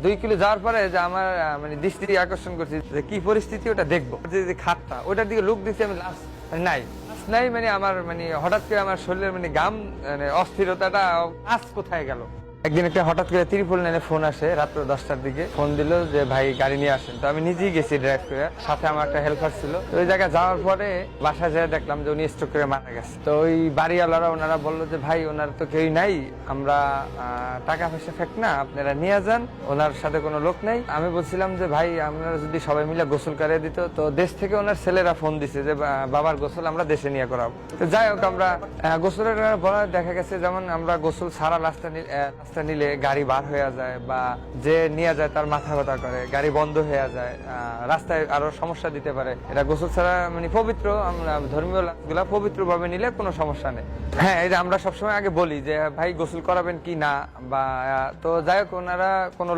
2 kilo যাওয়ার পরে যে আমার মানে দৃষ্টি আকর্ষণ করছি যে কি পরিস্থিতি ওটা দেখবো, যে খাতটা ওটার দিকে লুক দিচ্ছি আমি, লাশ নাই মানে আমার মানে হঠাৎ করে আমার শরীরের মানে গাম মানে অস্থিরতাটা আজ কোথায় গেল। একদিন একটা হঠাৎ করে 999 ফোন আসে রাত্র 10টার দিকে, ফোন দিল যে ভাই গাড়ি নিয়ে আসেন। তো আমি নিজেই গেছি ড্রাইভ করে, সাথে আমার একটা হেল্পার ছিল। তো ওই জায়গায় যাওয়ার পরে বাসায় যেয়ে দেখলাম যে উনি স্ট্রোক করে মারা গেছে। তো ওই বাড়িওয়ালারা ওনারা বললো যে ভাই ওনার তো কেউই নাই, আমরা টাকা পয়সা ফেক না, আপনারা নিয়ে যান, ওনার সাথে কোনো লোক নেই। আমি বলছিলাম যে ভাই আপনারা যদি সবাই মিলে গোসল করিয়ে দিত। তো দেশ থেকে ওনার ছেলেরা ফোন দিছে যে বাবার গোসল আমরা দেশে নিয়ে করাবো। তো যাই হোক আমরা গোসলের বলা দেখা গেছে যেমন আমরা গোসল সারা রাস্তা নিলে গাড়ি বার হয়ে যায়, বা যে নিয়ে যায় তার মাথা ব্যথা করে, গাড়ি বন্ধ হয়ে যায়, রাস্তায় আরো সমস্যা দিতে পারে। এটা গোসল ছাড়া মানে পবিত্র, আমরা ধর্মীয় লাশগুলা পবিত্র ভাবে নিলে কোনো সমস্যা নেই। হ্যাঁ, এটা আমরা সবসময় আগে বলি যে ভাই গোসল করাবেন কি না, বা তো যাই হোক ওনারা কোনো